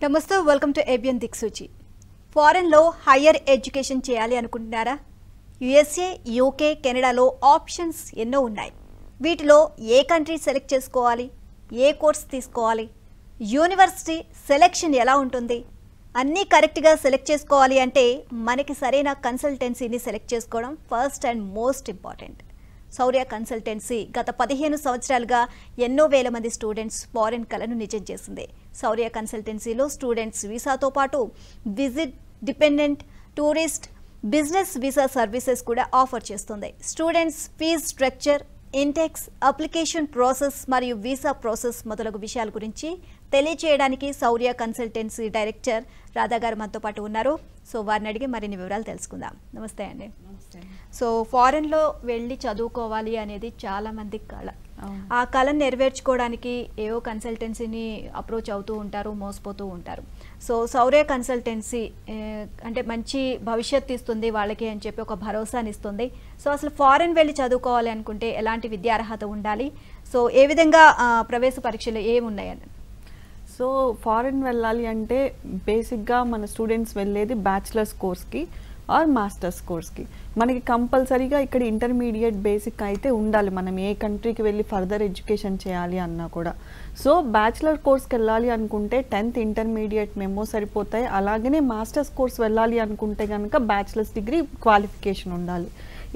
నమస్తే welcome to ABN దిక్సూచి. ఫారెన్లో హయ్యర్ ఎడ్యుకేషన్ చేయాలి అనుకుంటున్నారా? యుఎస్ఏ, యూకే, కెనడాలో ఆప్షన్స్ ఎన్నో ఉన్నాయి. వీటిలో ఏ కంట్రీ సెలెక్ట్ చేసుకోవాలి, ఏ కోర్స్ తీసుకోవాలి, యూనివర్సిటీ సెలెక్షన్ ఎలా ఉంటుంది, అన్నీ కరెక్ట్గా సెలెక్ట్ చేసుకోవాలి అంటే మనకి సరైన కన్సల్టెన్సీని సెలెక్ట్ చేసుకోవడం first and most important. Shaurya consultancy గత 15 సంవత్సరాలుగా ఎన్నో వేల మంది స్టూడెంట్స్ ఫారెన్ కలను నిజం చేసింది. శౌర్య కన్సల్టెన్సీలో స్టూడెంట్స్ వీసాతో పాటు visit, dependent, tourist, business visa services కూడా ఆఫర్ చేస్తుంది. Students fees structure, intakes, application process మరియు వీసా ప్రాసెస్ మొదలగు విషయాల గురించి తెలియజేయడానికి శౌర్య కన్సల్టెన్సీ డైరెక్టర్ రాధా గారు మనతో పాటు ఉన్నారు. సో వారిని అడిగి మరిన్ని వివరాలు తెలుసుకుందాం. నమస్తే అండి. సో ఫారెన్లో వెళ్ళి చదువుకోవాలి అనేది చాలా మంది కళ. ఆ కళను నెరవేర్చుకోవడానికి ఏవో కన్సల్టెన్సీని అప్రోచ్ అవుతూ ఉంటారు, మోసపోతూ ఉంటారు. సో శౌర్య కన్సల్టెన్సీ అంటే మంచి భవిష్యత్తు ఇస్తుంది వాళ్ళకి అని చెప్పి ఒక భరోసాని ఇస్తుంది. సో అసలు ఫారెన్ వెళ్ళి చదువుకోవాలి అనుకుంటే ఎలాంటి విద్యార్హత ఉండాలి, సో ఏ విధంగా ప్రవేశ పరీక్షలు ఏమి ఉన్నాయని? సో ఫారెన్ వెళ్ళాలి అంటే బేసిక్గా మన స్టూడెంట్స్ వెళ్ళేది బ్యాచిలర్స్ కోర్స్కి ఆర్ మాస్టర్స్ కోర్స్కి. మనకి కంపల్సరీగా ఇక్కడ ఇంటర్మీడియట్ బేసిక్ అయితే ఉండాలి మనం ఏ కంట్రీకి వెళ్ళి ఫర్దర్ ఎడ్యుకేషన్ చేయాలి అన్నా కూడా. సో బ్యాచిలర్ కోర్స్కి వెళ్ళాలి అనుకుంటే 10th ఇంటర్మీడియట్ మెమో సరిపోతాయి. అలాగనే మాస్టర్స్ కోర్స్ వెళ్ళాలి అనుకుంటే కనుక బ్యాచిలర్స్ డిగ్రీ క్వాలిఫికేషన్ ఉండాలి.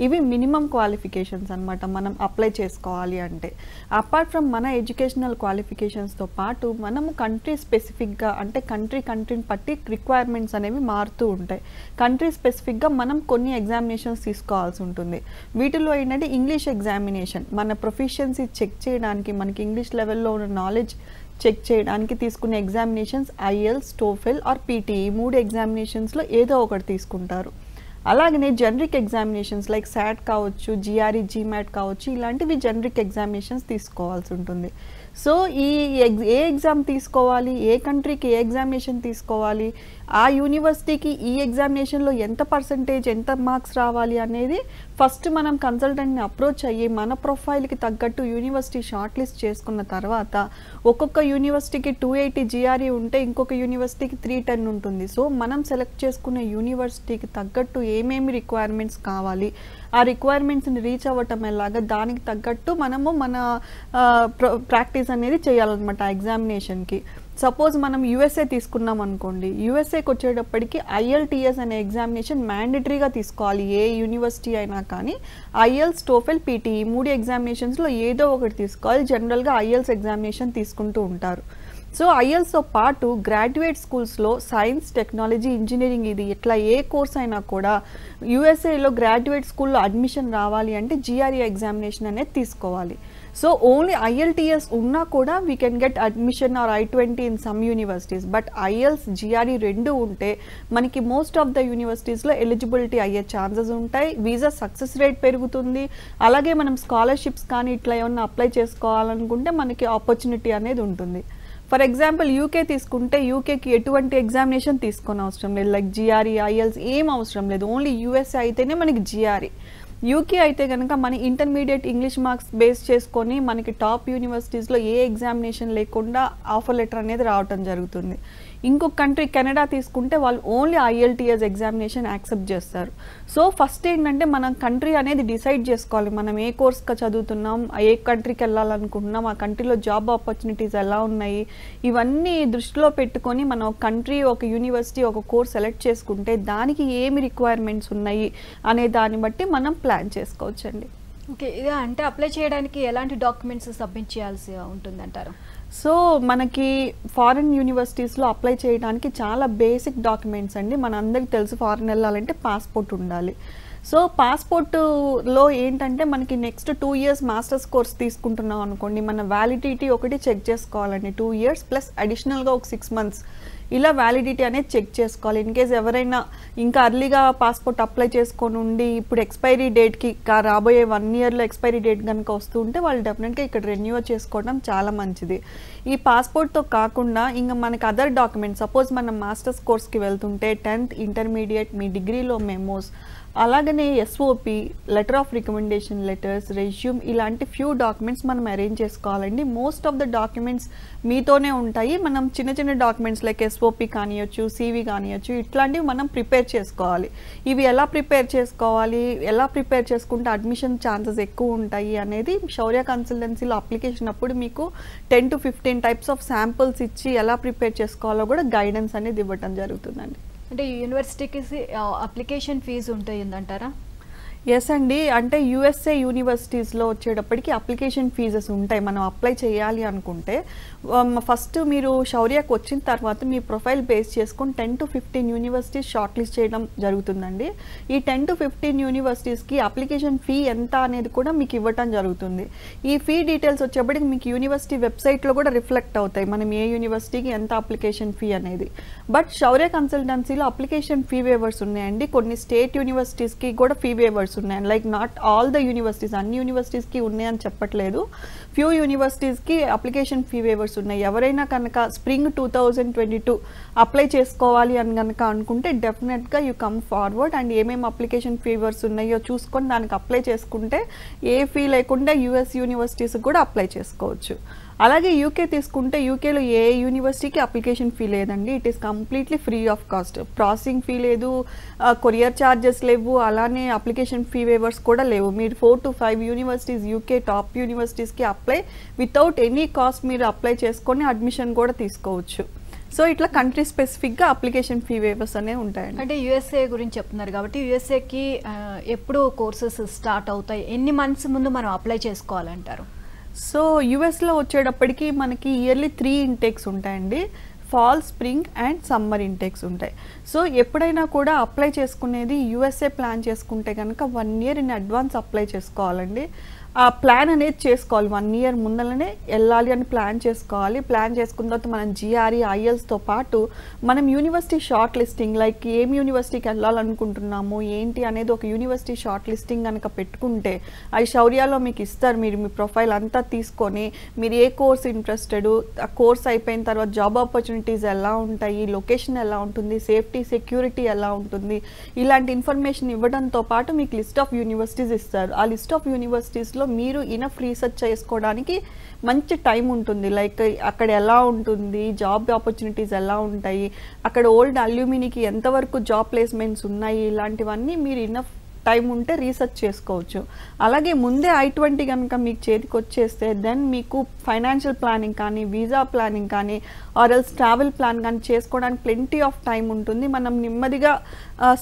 ఇవి మినిమం క్వాలిఫికేషన్స్ అనమాట మనం అప్లై చేసుకోవాలి అంటే. అపార్ట్ ఫ్రమ్ మన ఎడ్యుకేషనల్ క్వాలిఫికేషన్స్తో పాటు మనము కంట్రీ స్పెసిఫిక్గా అంటే కంట్రీని బట్టి రిక్వైర్మెంట్స్ అనేవి మారుతూ ఉంటాయి. కంట్రీ స్పెసిఫిక్గా మనం కొన్ని ఎగ్జామినేషన్స్ తీసుకోవాల్సి ఉంటుంది. వీటిలో ఏంటంటే ఇంగ్లీష్ ఎగ్జామినేషన్ మన ప్రొఫిషియన్సీ చెక్ చేయడానికి, మనకి ఇంగ్లీష్ లెవెల్లో ఉన్న నాలెడ్జ్ చెక్ చేయడానికి తీసుకునే examinations IELTS, TOEFL are PT, ఈ 3 ఎగ్జామినేషన్స్లో ఏదో ఒకటి తీసుకుంటారు. అలాగనే జనరిక్ ఎగ్జామినేషన్స్ లైక్ శాట్ కావచ్చు, జిఆర్ఈ, జీమాట్ కావచ్చు, ఇలాంటివి జనరిక్ ఎగ్జామినేషన్స్ తీసుకోవాల్సి ఉంటుంది. సో ఏ ఎగ్జామ్ తీసుకోవాలి, ఏ కంట్రీకి ఏ ఎగ్జామినేషన్ తీసుకోవాలి, ఆ యూనివర్సిటీకి ఈ ఎగ్జామినేషన్లో ఎంత పర్సంటేజ్, ఎంత మార్క్స్ రావాలి అనేది ఫస్ట్ మనం కన్సల్టెంట్ని అప్రోచ్ అయ్యి మన ప్రొఫైల్కి తగ్గట్టు యూనివర్సిటీ షార్ట్ లిస్ట్ చేసుకున్న తర్వాత ఒక్కొక్క యూనివర్సిటీకి 280 జిఆర్ఈ ఉంటే ఇంకొక యూనివర్సిటీకి 310 ఉంటుంది. సో మనం సెలెక్ట్ చేసుకునే యూనివర్సిటీకి తగ్గట్టు ఏమేమి రిక్వైర్మెంట్స్ కావాలి, ఆ రిక్వైర్మెంట్స్ని రీచ్ అవ్వటం ఎలాగా, దానికి తగ్గట్టు మనము మన ప్రాక్టీస్ అనేది చేయాలన్నమాట ఎగ్జామినేషన్కి. సపోజ్ మనం యూఎస్ఏ తీసుకున్నాం అనుకోండి, యూఎస్ఏకి వచ్చేటప్పటికి ఐఎల్టీఎస్ అనే ఎగ్జామినేషన్ మ్యాండేటరీగా తీసుకోవాలి ఏ యూనివర్సిటీ అయినా కానీ. ఐఎల్స్, టోఫెల్, పీటీ ఈ 3 ఎగ్జామినేషన్స్లో ఏదో ఒకటి తీసుకోవాలి. జనరల్గా ఐఎల్స్ ఎగ్జామినేషన్ తీసుకుంటూ ఉంటారు. సో ఐఎల్స్తో పాటు గ్రాడ్యుయేట్ స్కూల్స్లో సైన్స్, టెక్నాలజీ, ఇంజనీరింగ్ ఇది ఇట్లా ఏ కోర్స్ అయినా కూడా యూఎస్ఏలో గ్రాడ్యుయేట్ స్కూల్లో అడ్మిషన్ రావాలి అంటే జిఆర్ఈ ఎగ్జామినేషన్ అనేది తీసుకోవాలి. సో ఓన్లీ ఐఎల్టీఎస్ ఉన్నా కూడా we can get admission or I-20 in some universities. But IELTS, GRE 2 ఉంటే మనకి మోస్ట్ ఆఫ్ ద యూనివర్సిటీస్లో ఎలిజిబిలిటీ అయ్యే ఛాన్సెస్ ఉంటాయి, వీసా సక్సెస్ రేట్ పెరుగుతుంది. అలాగే మనం స్కాలర్షిప్స్ కానీ ఇట్లా ఏమన్నా అప్లై చేసుకోవాలనుకుంటే మనకి ఆపర్చునిటీ అనేది ఉంటుంది. ఫర్ ఎగ్జాంపుల్ యూకే తీసుకుంటే యూకేకి ఎటువంటి ఎగ్జామినేషన్ తీసుకొని అవసరం లేదు, లైక్ జిఆర్ఈ, ఐఎల్స్ ఏం అవసరం లేదు. ఓన్లీ యూఎస్ఏ అయితేనే మనకి జిఆర్ఈ. యూకే అయితే కనుక మన ఇంటర్మీడియట్ ఇంగ్లీష్ మార్క్స్ బేస్ చేసుకొని మనకి టాప్ యూనివర్సిటీస్లో ఏ ఎగ్జామినేషన్ లేకుండా ఆఫర్ లెటర్ అనేది రావటం జరుగుతుంది. ఇంకొక కంట్రీ కెనడా తీసుకుంటే వాళ్ళు ఓన్లీ ఐఎల్టీఎస్ ఎగ్జామినేషన్ యాక్సెప్ట్ చేస్తారు. సో ఫస్ట్ ఏంటంటే మనం కంట్రీ అనేది డిసైడ్ చేసుకోవాలి, మనం ఏ కోర్స్గా చదువుతున్నాం, ఏ కంట్రీకి వెళ్ళాలనుకుంటున్నాం, ఆ కంట్రీలో జాబ్ ఆపర్చునిటీస్ ఎలా ఉన్నాయి, ఇవన్నీ దృష్టిలో పెట్టుకొని మనం ఒక కంట్రీ, ఒక యూనివర్సిటీ, ఒక కోర్స్ సెలెక్ట్ చేసుకుంటే దానికి ఏమి రిక్వైర్మెంట్స్ ఉన్నాయి అనే దాన్ని బట్టి మనం ప్లాన్ చేసుకోవచ్చండి. ఓకే, ఇదే అంటే అప్లై చేయడానికి ఎలాంటి డాక్యుమెంట్స్ సబ్మిట్ చేయాల్సి ఉంటుందంటారు? సో మనకి ఫారిన్ యూనివర్సిటీస్లో అప్లై చేయడానికి చాలా బేసిక్ డాక్యుమెంట్స్ అండి. మనందరికీ తెలుసు ఫారిన్ వెళ్ళాలంటే పాస్పోర్ట్ ఉండాలి. సో పాస్పోర్టులో ఏంటంటే మనకి నెక్స్ట్ 2 years మాస్టర్స్ కోర్స్ తీసుకుంటున్నాం అనుకోండి, మన వ్యాలిడిటీ ఒకటి చెక్ చేసుకోవాలండి. 2 years ప్లస్ అడిషనల్గా ఒక 6 months ఇలా వ్యాలిడిటీ అనేది చెక్ చేసుకోవాలి. ఇన్ కేస్ ఎవరైనా ఇంకా అర్లీగా పాస్పోర్ట్ అప్లై చేసుకొని ఉండి ఇప్పుడు ఎక్స్పైరీ డేట్కి రాబోయే 1 yearలో ఎక్స్పైరీ డేట్ కనుక వస్తూ ఉంటే వాళ్ళు డెఫినెట్గా ఇక్కడ రెన్యూ చేసుకోవడం చాలా మంచిది. ఈ పాస్పోర్ట్తో కాకుండా ఇంకా మనకి అదర్ డాక్యుమెంట్స్, సపోజ్ మనం మాస్టర్స్ కోర్స్కి వెళ్తుంటే 10th ఇంటర్మీడియట్ మీ డిగ్రీలో మెమోస్ అలాగనే SOP, letter of recommendation letters, resume ఇలాంటి ఫ్యూ డాక్యుమెంట్స్ మనం అరేంజ్ చేసుకోవాలండి. మోస్ట్ ఆఫ్ ద డాక్యుమెంట్స్ మీతోనే ఉంటాయి. మనం చిన్న చిన్న డాక్యుమెంట్స్ లైక్ ఎస్ఓపి కానియొచ్చు, సివి కానియొచ్చు, ఇట్లాంటివి మనం ప్రిపేర్ చేసుకోవాలి. ఇవి ఎలా ప్రిపేర్ చేసుకోవాలి, ఎలా ప్రిపేర్ చేసుకుంటే అడ్మిషన్ ఛాన్సెస్ ఎక్కువ ఉంటాయి అనేది శౌర్య కన్సల్టెన్సీలో అప్లికేషన్ అప్పుడు మీకు 10 to 15 టైప్స్ ఆఫ్ శాంపుల్స్ ఇచ్చి ఎలా ప్రిపేర్ చేసుకోవాలో కూడా గైడెన్స్ అనేది ఇవ్వటం జరుగుతుందండి. అంటే యూనివర్సిటీకి అప్లికేషన్ ఫీజు ఉంటుందంటారా? ఎస్ అండి, అంటే యూఎస్ఏ యూనివర్సిటీస్లో వచ్చేటప్పటికి అప్లికేషన్ ఫీజెస్ ఉంటాయి. మనం అప్లై చేయాలి అనుకుంటే ఫస్ట్ మీరు శౌర్యకు వచ్చిన తర్వాత మీ ప్రొఫైల్ బేస్ చేసుకొని 10 to 15 యూనివర్సిటీస్ షార్ట్ లిస్ట్ చేయడం జరుగుతుందండి. ఈ 10 to 15 యూనివర్సిటీస్కి అప్లికేషన్ ఫీ ఎంత అనేది కూడా మీకు ఇవ్వటం జరుగుతుంది. ఈ ఫీ డీటెయిల్స్ వచ్చేప్పటికి మీకు యూనివర్సిటీ వెబ్సైట్లో కూడా రిఫ్లెక్ట్ అవుతాయి, మనం ఏ యూనివర్సిటీకి ఎంత అప్లికేషన్ ఫీ అనేది. బట్ శౌర్య కన్సల్టెన్సీలో అప్లికేషన్ ఫీ వేవర్స్ ఉన్నాయండి. కొన్ని స్టేట్ యూనివర్సిటీస్కి కూడా ఫీ వేవర్స్ ఉన్నాయి. Like not all the universities, అన్ని యూనివర్సిటీస్కి ఉన్నాయని చెప్పట్లేదు. ఫ్యూ యూనివర్సిటీస్కి అప్లికేషన్ ఫీ వేవర్స్ ఉన్నాయి. ఎవరైనా కనుక స్ప్రింగ్ 2022 అప్లై చేసుకోవాలి అని కనుక అనుకుంటే డెఫినెట్గా యూ కమ్ ఫార్వర్డ్ అండ్ ఏమేమి అప్లికేషన్ ఫీవర్స్ ఉన్నాయో చూసుకొని దానికి అప్లై చేసుకుంటే ఏ ఫీ లేకుండా యూఎస్ యూనివర్సిటీస్కి కూడా అప్లై చేసుకోవచ్చు. అలాగే యూకే తీసుకుంటే యూకేలో ఏ యూనివర్సిటీకి అప్లికేషన్ ఫీ లేదండి. It is completely free of cost. Processing fee లేదు, కొరియర్ ఛార్జెస్ లేవు, అలానే అప్లికేషన్ ఫీ వేవర్స్ కూడా లేవు. మీరు 4 to 5 యూనివర్సిటీస్ యూకే టాప్ యూనివర్సిటీస్కి అప్లై వితౌట్ ఎనీ కాస్ట్ మీరు అప్లై చేసుకొని అడ్మిషన్ కూడా తీసుకోవచ్చు. సో ఇట్లా కంట్రీ స్పెసిఫిక్గా అప్లికేషన్ ఫీ వేవర్స్ అనేవి ఉంటాయండి. అంటే యూఎస్ఏ గురించి చెప్తున్నారు కాబట్టి యూఎస్ఏకి ఎప్పుడు కోర్సెస్ స్టార్ట్ అవుతాయి, ఎన్ని మంత్స్ ముందు మనం అప్లై చేసుకోవాలంటారు? సో యూఎస్లో వచ్చేటప్పటికి మనకి ఇయర్లీ 3 ఇంటేక్స్ ఉంటాయండి. Fall, spring and summer intakes ఉంటాయి. సో ఎప్పుడైనా కూడా అప్లై చేసుకునేది యూఎస్ఏ ప్లాన్ చేసుకుంటే కనుక 1 year ఇన్ అడ్వాన్స్ అప్లై చేసుకోవాలండి. ఆ ప్లాన్ అనేది చేసుకోవాలి, 1 year ముందరనే వెళ్ళాలి అని ప్లాన్ చేసుకోవాలి. ప్లాన్ చేసుకున్న తర్వాత మనం జిఆర్ఈ, ఐఎల్స్తో పాటు మనం యూనివర్సిటీ షార్ట్ లిస్టింగ్, లైక్ ఏం యూనివర్సిటీకి వెళ్ళాలనుకుంటున్నాము ఏంటి అనేది ఒక యూనివర్సిటీ షార్ట్ లిస్టింగ్ కనుక పెట్టుకుంటే అది శౌర్యాలో మీకు ఇస్తారు. మీరు మీ ప్రొఫైల్ అంతా తీసుకొని మీరు ఏ కోర్స్ ఇంట్రెస్టెడ్, ఆ కోర్స్ అయిపోయిన తర్వాత జాబ్ ఆపర్చునిటీస్ ఎలా ఉంటాయి, లొకేషన్ ఎలా ఉంటుంది, సేఫ్టీ సెక్యూరిటీ ఎలా ఉంటుంది, ఇలాంటి ఇన్ఫర్మేషన్ ఇవ్వడంతో పాటు మీకు లిస్ట్ ఆఫ్ యూనివర్సిటీస్ ఇస్తారు. ఆ లిస్ట్ ఆఫ్ యూనివర్సిటీస్లో మీరు ఇనఫ్ రీసెర్చ్ చేసుకోవడానికి మంచి టైం ఉంటుంది. లైక్ అక్కడ ఎలా ఉంటుంది, జాబ్ ఆపర్చునిటీస్ ఎలా ఉంటాయి, అక్కడ ఓల్డ్ అల్యూమినీకి ఎంతవరకు జాబ్ ప్లేస్మెంట్స్ ఉన్నాయి, ఇలాంటివన్నీ మీరు ఇనఫ్ టైం ఉంటే రీసెర్చ్ చేసుకోవచ్చు. అలాగే ముందే I-20 కనుక మీకు చేతికి వచ్చేస్తే దెన్ మీకు ఫైనాన్షియల్ ప్లానింగ్ కానీ, వీసా ప్లానింగ్ కానీ, ఆర్ ఎల్స్ ట్రావెల్ ప్లాన్ కానీ చేసుకోవడానికి ప్లెంటీ ఆఫ్ టైం ఉంటుంది. మనం నెమ్మదిగా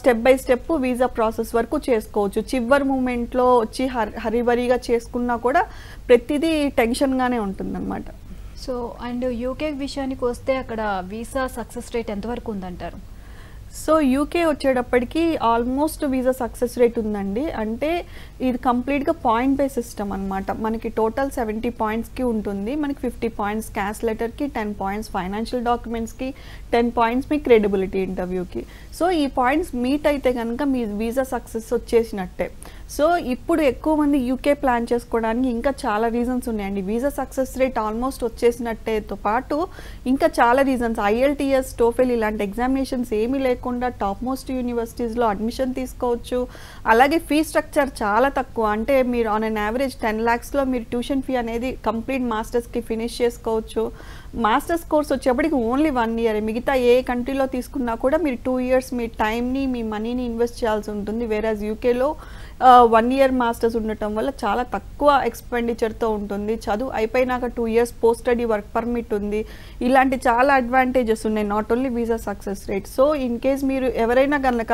step by step visa process వరకు చేసుకోవచ్చు. చివరి మూమెంట్లో వచ్చి హరిబరిగా చేసుకున్నా కూడా ప్రతిదీ టెన్షన్గానే ఉంటుందన్నమాట. సో అండ్ యూకే విషయానికి వస్తే అక్కడ వీసా సక్సెస్ రేట్ ఎంతవరకు ఉందంటారు? సో యూకే వచ్చేటప్పటికి ఆల్మోస్ట్ వీసా సక్సెస్ రేట్ ఉందండి. అంటే ఇది కంప్లీట్గా పాయింట్ బేస్ సిస్టమ్ అనమాట. మనకి టోటల్ 70 పాయింట్స్కి ఉంటుంది. మనకి 50 పాయింట్స్ క్యాష్ లెటర్కి, 10 పాయింట్స్ ఫైనాన్షియల్ డాక్యుమెంట్స్కి, 10 పాయింట్స్ మీ క్రెడిబిలిటీ ఇంటర్వ్యూకి. సో ఈ పాయింట్స్ మీట్ అయితే కనుక మీ వీసా సక్సెస్ వచ్చేసినట్టే. సో ఇప్పుడు ఎక్కువ మంది యూకే ప్లాన్ చేసుకోవడానికి ఇంకా చాలా రీజన్స్ ఉన్నాయండి. వీసా సక్సెస్ రేట్ ఆల్మోస్ట్ వచ్చేసినట్టేతో పాటు ఇంకా చాలా రీజన్స్, IELTS, TOEFL ఇలాంటి ఎగ్జామినేషన్స్ ఏమీ లేకుండా టాప్ మోస్ట్ యూనివర్సిటీస్లో అడ్మిషన్ తీసుకోవచ్చు. అలాగే ఫీ స్ట్రక్చర్ చాలా తక్కువ. అంటే మీరు ఆన్ అన్ యావరేజ్ 10 lakhsలో మీరు ట్యూషన్ ఫీ అనేది కంప్లీట్ మాస్టర్స్కి ఫినిష్ చేసుకోవచ్చు. మాస్టర్స్ కోర్స్ వచ్చేప్పటికి ఓన్లీ 1 year. మిగతా ఏ కంట్రీలో తీసుకున్నా కూడా మీరు 2 years మీ టైంని, మీ మనీని ఇన్వెస్ట్ చేయాల్సి ఉంటుంది. వేరేజ్ యూకేలో 1 year మాస్టర్స్ ఉండటం వల్ల చాలా తక్కువ ఎక్స్పెండిచర్తో ఉంటుంది. చదువు అయిపోయినాక 2 years post study work permit ఉంది. ఇలాంటి చాలా అడ్వాంటేజెస్ ఉన్నాయి, not only visa success rate. So in case మీరు ఎవరైనా కనుక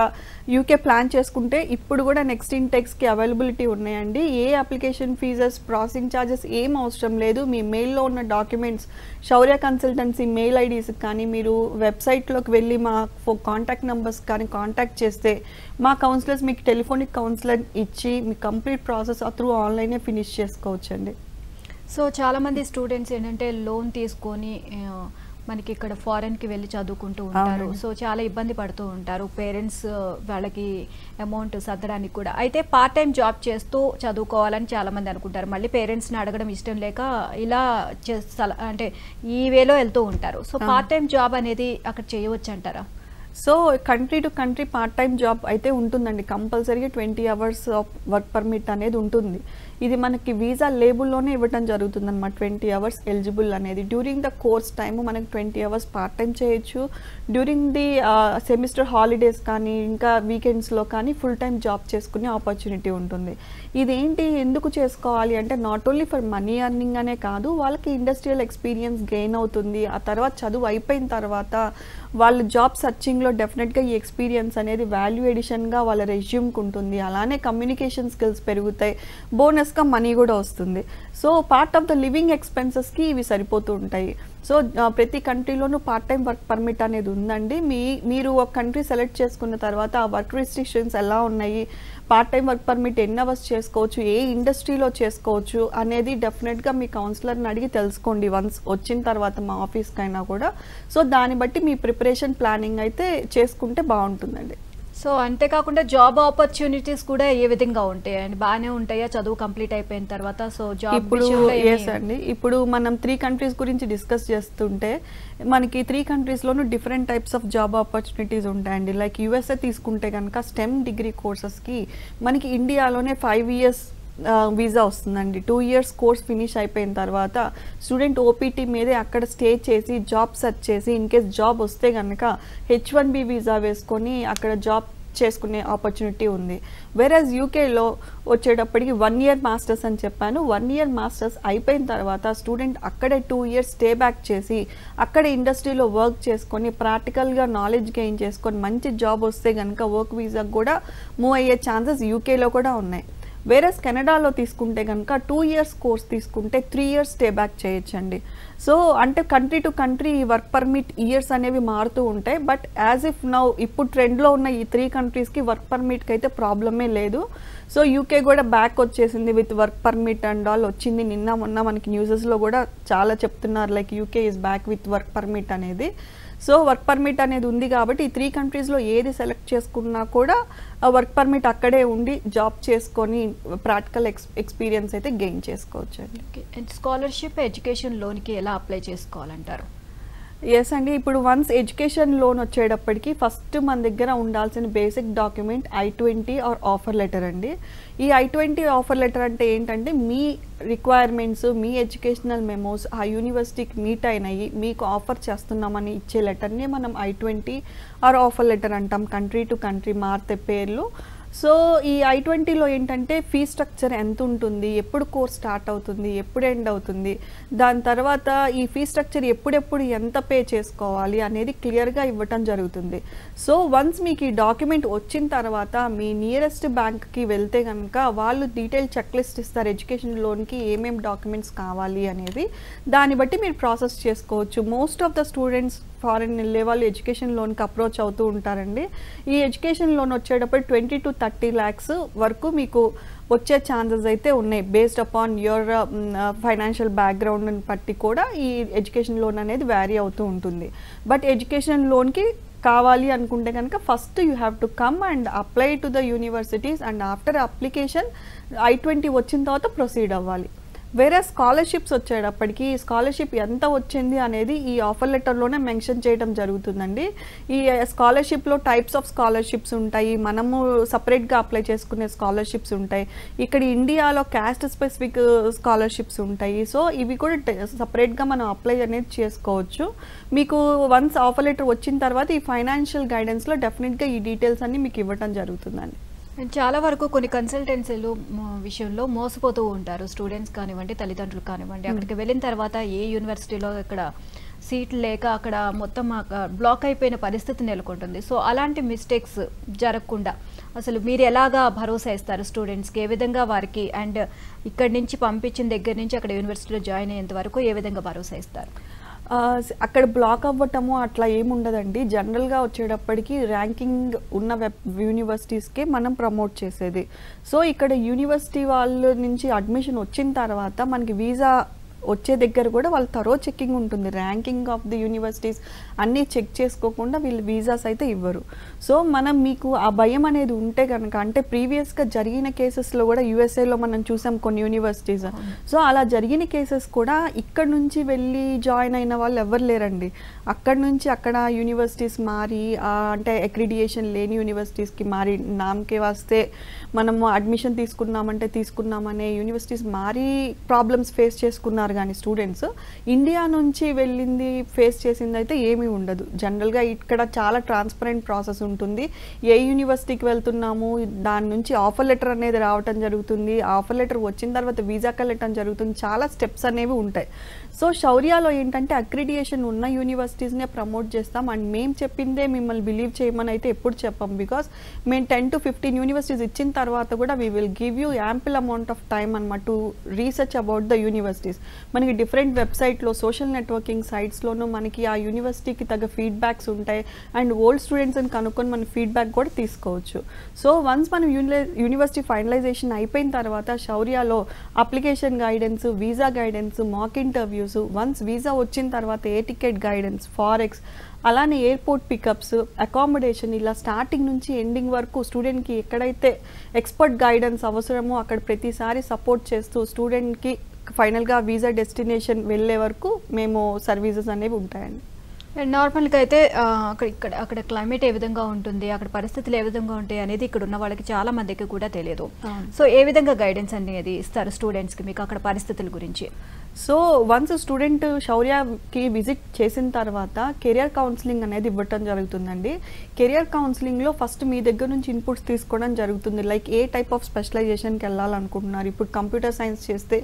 యూకే ప్లాన్ చేసుకుంటే ఇప్పుడు కూడా నెక్స్ట్ ఇంటెక్స్కి అవైలబిలిటీ ఉన్నాయండి. ఏ అప్లికేషన్ ఫీజెస్, ప్రాసెసింగ్ ఛార్జెస్ ఏం అవసరం లేదు. మీ మెయిల్లో ఉన్న డాక్యుమెంట్స్ శౌర్య కన్సల్టెన్సీ మెయిల్ ఐడీస్ కానీ, మీరు వెబ్సైట్లోకి వెళ్ళి మా కాంటాక్ట్ నెంబర్స్ కానీ కాంటాక్ట్ చేస్తే మా కౌన్సిలర్స్ మీకు టెలిఫోనిక్ కౌన్సిలర్ ఇచ్చి మీ కంప్లీట్ ప్రాసెస్ త్రూ ఆన్లైనే ఫినిష్ చేసుకోవచ్చండి. సో చాలామంది స్టూడెంట్స్ ఏంటంటే లోన్ తీసుకొని మనకి ఇక్కడ ఫారెన్కి వెళ్ళి చదువుకుంటూ ఉంటారు. సో చాలా ఇబ్బంది పడుతూ ఉంటారు పేరెంట్స్ వాళ్ళకి అమౌంట్ సర్దడానికి కూడా. అయితే పార్ట్ టైం జాబ్ చేస్తూ చదువుకోవాలని చాలామంది అనుకుంటారు. మళ్ళీ పేరెంట్స్ని అడగడం ఇష్టం లేక ఇలా అంటే ఈ వేలో వెళ్తూ ఉంటారు. సో పార్ట్ టైం జాబ్ అనేది అక్కడ చేయవచ్చు అంటారా? So country to country part time job అయితే ఉంటుందండి, కంపల్సరీగా 20 అవర్స్ ఆఫ్ వర్క్ పర్మిట్ అనేది ఉంటుంది. ఇది మనకి వీసా లేబుల్లోనే ఇవ్వడం జరుగుతుంది అనమాట. 20 అవర్స్ ఎలిజిబుల్ అనేది. డ్యూరింగ్ ద కోర్స్ టైమ్ మనకి 20 అవర్స్ పార్ట్ టైం చేయొచ్చు. డ్యూరింగ్ ది సెమిస్టర్ హాలిడేస్ కానీ ఇంకా వీకెండ్స్లో కానీ ఫుల్ టైం జాబ్ చేసుకునే ఆపర్చునిటీ ఉంటుంది. ఇదేంటి ఎందుకు చేసుకోవాలి అంటే not only for money earning అనే కాదు, వాళ్ళకి ఇండస్ట్రియల్ ఎక్స్పీరియన్స్ గెయిన్ అవుతుంది. ఆ తర్వాత చదువు అయిపోయిన తర్వాత వాళ్ళు జాబ్ సర్చింగ్లో డెఫినెట్గా ఈ ఎక్స్పీరియన్స్ అనేది వాల్యూ ఎడిషన్గా వాళ్ళ రెజ్యూమ్కి ఉంటుంది. అలానే కమ్యూనికేషన్ స్కిల్స్ పెరుగుతాయి, బోనస్గా మనీ కూడా వస్తుంది. So part of the living ఎక్స్పెన్సెస్కి ఇవి సరిపోతూ ఉంటాయి. సో ప్రతి కంట్రీలోనూ పార్ట్ టైం వర్క్ పర్మిట్ అనేది ఉందండి. మీరు ఒక కంట్రీ సెలెక్ట్ చేసుకున్న తర్వాత ఆ వర్క్ రిస్ట్రిక్షన్స్ ఎలా ఉన్నాయి, పార్ట్ టైం వర్క్ పర్మిట్ ఎన్ని అవర్స్ చేసుకోవచ్చు, ఏ ఇండస్ట్రీలో చేసుకోవచ్చు అనేది డెఫినెట్గా మీ కౌన్సిలర్ని అడిగి తెలుసుకోండి వన్స్ వచ్చిన తర్వాత మా ఆఫీస్కి అయినా కూడా. సో దాన్ని బట్టి మీ ప్రిపరేషన్ ప్లానింగ్ అయితే చేసుకుంటే బాగుంటుందండి. సో అంతేకాకుండా జాబ్ ఆపర్చునిటీస్ కూడా ఏ విధంగా ఉంటాయి అండి? బాగానే ఉంటాయా చదువు కంప్లీట్ అయిపోయిన తర్వాత? సో జాబ్ ఇప్పుడు ఎస్ అండి, ఇప్పుడు మనం 3 కంట్రీస్ గురించి డిస్కస్ చేస్తుంటే మనకి 3 కంట్రీస్లోనూ different types of job opportunities ఉంటాయండి. లైక్ యూఎస్ఏ తీసుకుంటే కనుక స్టెమ్ డిగ్రీ కోర్సెస్కి మనకి ఇండియాలోనే 5 ఇయర్స్ వీసా వస్తుందండి. 2 ఇయర్స్ కోర్స్ ఫినిష్ అయిపోయిన తర్వాత స్టూడెంట్ ఓపీటీ మీదే అక్కడ స్టే చేసి జాబ్ సెర్చ్ చేసి ఇన్ కేస్ జాబ్ వస్తే కనుక H1B వీసా వేసుకొని అక్కడ జాబ్ చేసుకునే ఆపర్చునిటీ ఉంది. వేరేజ్ యూకేలో వచ్చేటప్పటికి 1 ఇయర్ మాస్టర్స్ అని చెప్పాను. 1 ఇయర్ మాస్టర్స్ అయిపోయిన తర్వాత స్టూడెంట్ అక్కడే 2 ఇయర్స్ స్టే బ్యాక్ చేసి అక్కడ ఇండస్ట్రీలో వర్క్ చేసుకొని ప్రాక్టికల్గా నాలెడ్జ్ గెయిన్ చేసుకొని మంచి జాబ్ వస్తే కనుక వర్క్ వీసాకు కూడా మూవ్ అయ్యే ఛాన్సెస్ యూకేలో కూడా ఉన్నాయి. వేరేస్ కెనడాలో తీసుకుంటే కనుక 2 ఇయర్స్ కోర్స్ తీసుకుంటే 3 ఇయర్స్ స్టే బ్యాక్ చేయొచ్చండి. సో అంటే country to country work permit years అనేవి మారుతూ ఉంటాయి. బట్ యాజ్ ఇఫ్ నౌ ఇప్పుడు ట్రెండ్లో ఉన్న ఈ 3 కంట్రీస్కి వర్క్ పర్మిట్కి అయితే ప్రాబ్లమే లేదు. సో యూకే కూడా బ్యాక్ వచ్చేసింది with work permit and all వచ్చింది. నిన్న మొన్న మనకి న్యూసెస్లో కూడా చాలా చెప్తున్నారు like UK is back with work permit అనేది. సో వర్క్ పర్మిట్ అనేది ఉంది కాబట్టి ఈ 3 కంట్రీస్లో ఏది సెలెక్ట్ చేసుకున్నా కూడా వర్క్ పర్మిట్ అక్కడే ఉండి జాబ్ చేసుకొని ప్రాక్టికల్ ఎక్స్పీరియన్స్ అయితే గెయిన్ చేసుకోవచ్చు అండి. స్కాలర్షిప్ ఎడ్యుకేషన్ లోన్కి ఎలా అప్లై చేసుకోవాలంటారు? ఎస్ అండి, ఇప్పుడు వన్స్ ఎడ్యుకేషన్ లోన్ వచ్చేటప్పటికి ఫస్ట్ మన దగ్గర ఉండాల్సిన basic document I-20 or offer letter అండి. ఈ I-20 ఆఫర్ లెటర్ అంటే ఏంటంటే మీ రిక్వైర్మెంట్స్, మీ ఎడ్యుకేషనల్ మెమోస్ ఆ యూనివర్సిటీకి మీట్ అయినాయి, మీకు ఆఫర్ చేస్తున్నామని ఇచ్చే లెటర్ని మనం I-20 ఆర్ ఆఫర్ లెటర్ అంటాం. కంట్రీ టు కంట్రీ మారితే పేర్లు. సో ఈ I-20లో ఏంటంటే ఫీ స్ట్రక్చర్ ఎంత ఉంటుంది, ఎప్పుడు కోర్స్ స్టార్ట్ అవుతుంది, ఎప్పుడు ఎండ్ అవుతుంది, దాని తర్వాత ఈ ఫీ స్ట్రక్చర్ ఎప్పుడెప్పుడు ఎంత పే చేసుకోవాలి అనేది క్లియర్గా ఇవ్వటం జరుగుతుంది. సో వన్స్ మీకు ఈ డాక్యుమెంట్ వచ్చిన తర్వాత మీ నియరెస్ట్ బ్యాంక్కి వెళ్తే కనుక వాళ్ళు డీటెయిల్ చెక్ లిస్ట్ ఇస్తారు ఎడ్యుకేషన్ లోన్కి ఏమేమి డాక్యుమెంట్స్ కావాలి అనేది. దాన్ని బట్టి మీరు ప్రాసెస్ చేసుకోవచ్చు. Most of the students foreign వెళ్ళే వాళ్ళు ఎడ్యుకేషన్ లోన్కి అప్రోచ్ అవుతూ ఉంటారండి. ఈ ఎడ్యుకేషన్ లోన్ వచ్చేటప్పుడు 20 to 30 lakhs వరకు మీకు వచ్చే ఛాన్సెస్ అయితే ఉన్నాయి. బేస్డ్ అపాన్ యువర్ ఫైనాన్షియల్ బ్యాక్గ్రౌండ్ని బట్టి కూడా ఈ ఎడ్యుకేషన్ లోన్ అనేది వ్యారీ అవుతూ ఉంటుంది. బట్ ఎడ్యుకేషన్ లోన్కి కావాలి అనుకుంటే కనుక first you have to come and apply to the universities and after application I-20 వచ్చిన తర్వాత ప్రొసీడ్ అవ్వాలి. వేరే స్కాలర్షిప్స్ వచ్చేటప్పటికి స్కాలర్షిప్ ఎంత వచ్చింది అనేది ఈ ఆఫర్ లెటర్లోనే మెన్షన్ చేయడం జరుగుతుందండి. ఈ స్కాలర్షిప్లో టైప్స్ ఆఫ్ స్కాలర్షిప్స్ ఉంటాయి, మనము సపరేట్గా అప్లై చేసుకునే స్కాలర్షిప్స్ ఉంటాయి. ఇక్కడ ఇండియాలో క్యాస్ట్ స్పెసిఫిక్ స్కాలర్షిప్స్ ఉంటాయి. సో ఇవి కూడా సపరేట్గా మనం అప్లై అనేది చేసుకోవచ్చు. మీకు వన్స్ ఆఫర్ లెటర్ వచ్చిన తర్వాత ఈ ఫైనాన్షియల్ గైడెన్స్లో డెఫినెట్గా ఈ డీటెయిల్స్ అన్ని మీకు ఇవ్వడం జరుగుతుందండి. చాలా వరకు కొన్ని కన్సల్టెన్సీలు విషయంలో మోసపోతూ ఉంటారు స్టూడెంట్స్ కానివ్వండి, తల్లిదండ్రులు కానివ్వండి. అక్కడికి వెళ్ళిన తర్వాత ఏ యూనివర్సిటీలో ఇక్కడ సీట్లు లేక అక్కడ మొత్తం బ్లాక్ అయిపోయిన పరిస్థితి నెలకొంటుంది. సో అలాంటి మిస్టేక్స్ జరగకుండా అసలు మీరు ఎలాగా భరోసా ఇస్తారు స్టూడెంట్స్కి? ఏ విధంగా వారికి అండ్ ఇక్కడి నుంచి పంపించిన దగ్గర నుంచి అక్కడ యూనివర్సిటీలో జాయిన్ అయ్యేంత వరకు ఏ విధంగా భరోసా ఇస్తారు? అక్కడ బ్లాక్ అవ్వటము అట్లా ఏముండదండి. జనరల్గా వచ్చేటప్పటికి ర్యాంకింగ్ ఉన్న యూనివర్సిటీస్కే మనం ప్రమోట్ చేసేది. సో ఇక్కడ యూనివర్సిటీ వాళ్ళ నుంచి అడ్మిషన్ వచ్చిన తర్వాత మనకి వీసా వచ్చే దగ్గర కూడా వాళ్ళు థరో చెకింగ్ ఉంటుంది, ర్యాంకింగ్ ఆఫ్ ది యూనివర్సిటీస్ అన్నీ చెక్ చేసుకోకుండా వీళ్ళు వీసాస్ అయితే ఇవ్వరు. సో మనం మీకు ఆ భయం అనేది ఉంటే కనుక, అంటే ప్రీవియస్గా జరిగిన కేసెస్లో కూడా యూఎస్ఏలో మనం చూసాం కొన్ని యూనివర్సిటీస్. సో అలా జరిగిన కేసెస్ కూడా ఇక్కడ నుంచి వెళ్ళి జాయిన్ అయిన వాళ్ళు ఎవరు లేరండి. అక్కడ నుంచి అక్కడ యూనివర్సిటీస్ మారి, అంటే అక్రిడియేషన్ లేని యూనివర్సిటీస్కి మారి, నామకే వస్తే మనము అడ్మిషన్ తీసుకున్నామనే యూనివర్సిటీస్ మారి ప్రాబ్లమ్స్ ఫేస్ చేసుకున్నారు. కానీ స్టూడెంట్స్ ఇండియా నుంచి వెళ్ళింది ఫేస్ చేసింది అయితే ఏమీ ఉండదు. జనరల్గా ఇక్కడ చాలా ట్రాన్స్పరెంట్ ప్రాసెస్ ఉంటుంది. ఏ యూనివర్సిటీకి వెళ్తున్నాము, దాని నుంచి ఆఫర్ లెటర్ అనేది రావటం జరుగుతుంది, ఆఫర్ లెటర్ వచ్చిన తర్వాత వీసా కలెక్టం జరుగుతుంది, చాలా స్టెప్స్ అనేవి ఉంటాయి. సో శౌర్యాలో ఏంటంటే అక్రిడియేషన్ ఉన్న యూనివర్సిటీస్నే ప్రమోట్ చేస్తాం. అండ్ మేము చెప్పిందే మిమ్మల్ని బిలీవ్ చేయమని అయితే ఎప్పుడు చెప్పాం. బికాస్ మేము 10 to 15 యూనివర్సిటీస్ ఇచ్చిన తర్వాత కూడా we will give you ample amount of time అనమాట to research about the universities. మనకి డిఫరెంట్ వెబ్సైట్లో, సోషల్ నెట్వర్కింగ్ సైట్స్లోనూ మనకి ఆ యూనివర్సిటీకి తగ్గ ఫీడ్బ్యాక్స్ ఉంటాయి. అండ్ ఓల్డ్ స్టూడెంట్స్ని కనుక్కొని మన ఫీడ్బ్యాక్ కూడా తీసుకోవచ్చు. సో వన్స్ మనం యూనివర్సిటీ ఫైనలైజేషన్ అయిపోయిన తర్వాత శౌర్యాలో application guidance, visa guidance, mock interviews, once visa వచ్చిన తర్వాత ఏ టికెట్ గైడెన్స్, ఫారెక్స్, అలానే ఎయిర్పోర్ట్ పికప్స్, అకామిడేషన్, ఇలా స్టార్టింగ్ నుంచి ఎండింగ్ వరకు స్టూడెంట్కి ఎక్కడైతే ఎక్స్పర్ట్ గైడెన్స్ అవసరమో అక్కడ ప్రతిసారి సపోర్ట్ చేస్తూ స్టూడెంట్కి ఫైనల్గా వీసా డెస్టినేషన్ వెళ్ళే వరకు మేము సర్వీసెస్ అనేవి ఉంటాయండి. నార్మల్గా అయితే అక్కడ క్లైమేట్ ఏ విధంగా ఉంటుంది, అక్కడ పరిస్థితులు ఏ విధంగా ఉంటాయి అనేది ఇక్కడ ఉన్న వాళ్ళకి చాలా మందికి కూడా తెలియదు. సో ఏ విధంగా గైడెన్స్ అనేది ఇస్తారు స్టూడెంట్స్కి మీకు అక్కడ పరిస్థితుల గురించి? సో వన్స్ స్టూడెంట్ శౌర్యకి విజిట్ చేసిన తర్వాత కెరియర్ కౌన్సిలింగ్ అనేది ఇవ్వటం జరుగుతుందండి. కెరియర్ కౌన్సిలింగ్లో ఫస్ట్ మీ దగ్గర నుంచి ఇన్పుట్స్ తీసుకోవడం జరుగుతుంది. లైక్ ఏ టైప్ ఆఫ్ స్పెషలైజేషన్కి వెళ్ళాలనుకుంటున్నారు. ఇప్పుడు కంప్యూటర్ సైన్స్ చేస్తే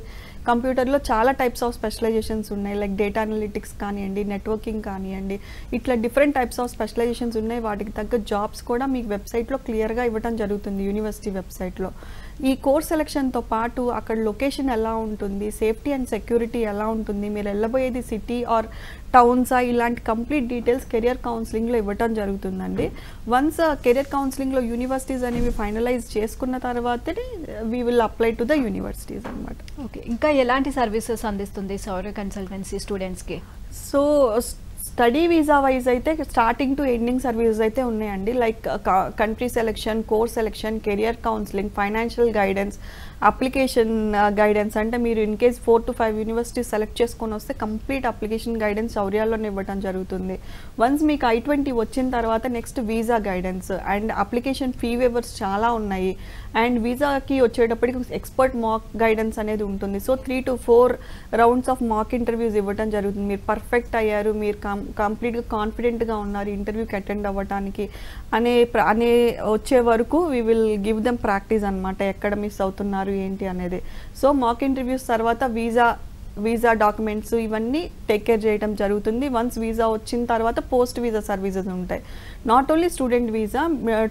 కంప్యూటర్లో చాలా టైప్స్ ఆఫ్ స్పెషలైజేషన్స్ ఉన్నాయి. లైక్ డేటా అనలిటిక్స్ కానివ్వండి, నెట్వర్కింగ్ కానివ్వండి, ఇట్లా డిఫరెంట్ టైప్స్ ఆఫ్ స్పెషలైజేషన్స్ ఉన్నాయి. వాటికి తగ్గ జాబ్స్ కూడా మీకు వెబ్సైట్లో క్లియర్గా ఇవ్వడం జరుగుతుంది, యూనివర్సిటీ వెబ్సైట్లో. ఈ కోర్స్ సెలక్షన్తో పాటు అక్కడ లొకేషన్ ఎలా ఉంటుంది, సేఫ్టీ అండ్ సెక్యూరిటీ ఎలా ఉంటుంది, మీరు వెళ్ళబోయేది సిటీ ఆర్ టౌన్సా, ఇలాంటి కంప్లీట్ డీటెయిల్స్ కెరియర్ కౌన్సిలింగ్లో ఇవ్వటం జరుగుతుందండి. వన్స్ కెరియర్ కౌన్సిలింగ్లో యూనివర్సిటీస్ అనేవి ఫైనలైజ్ చేసుకున్న తర్వాతనే we will apply to the universities అనమాట. ఓకే, ఇంకా ఎలాంటి సర్వీసెస్ అందిస్తుంది శౌర్య కన్సల్టెన్సీ స్టూడెంట్స్కి? సో స్టడీ వీసా వైజ్ అయితే స్టార్టింగ్ టు ఎండింగ్ సర్వీసెస్ అయితే ఉన్నాయండి. Like country selection, course selection, career counselling, financial guidance, application guidance. అంటే మీరు in case 4 to 5 universities select చేసుకొని వస్తే కంప్లీట్ అప్లికేషన్ గైడెన్స్ శౌర్యాలోనే ఇవ్వడం జరుగుతుంది. వన్స్ మీకు I-20 వచ్చిన తర్వాత next visa guidance and application fee weavers చాలా ఉన్నాయి. అండ్ వీసాకి వచ్చేటప్పటికి ఎక్స్పర్ట్ మాక్ గైడెన్స్ అనేది ఉంటుంది. So 3 to 4 rounds of mock interviews ఇవ్వడం జరుగుతుంది. మీరు పర్ఫెక్ట్ అయ్యారు, మీరు కంప్లీట్గా కాన్ఫిడెంట్గా ఉన్నారు ఇంటర్వ్యూకి అటెండ్ అవ్వడానికి అనే వచ్చే వరకు we will give them practice అనమాట, ఎక్కడ మిస్ అవుతున్నారు ఏంటి అనేది. సో మాక్ ఇంటర్వ్యూస్ తర్వాత వీసా డాక్యుమెంట్స్ ఇవన్నీ టేక్ కేర్ చేయడం జరుగుతుంది. వన్స్ వీసా వచ్చిన తర్వాత పోస్ట్ వీసా సర్వీసెస్ ఉంటాయి. Not only student visa,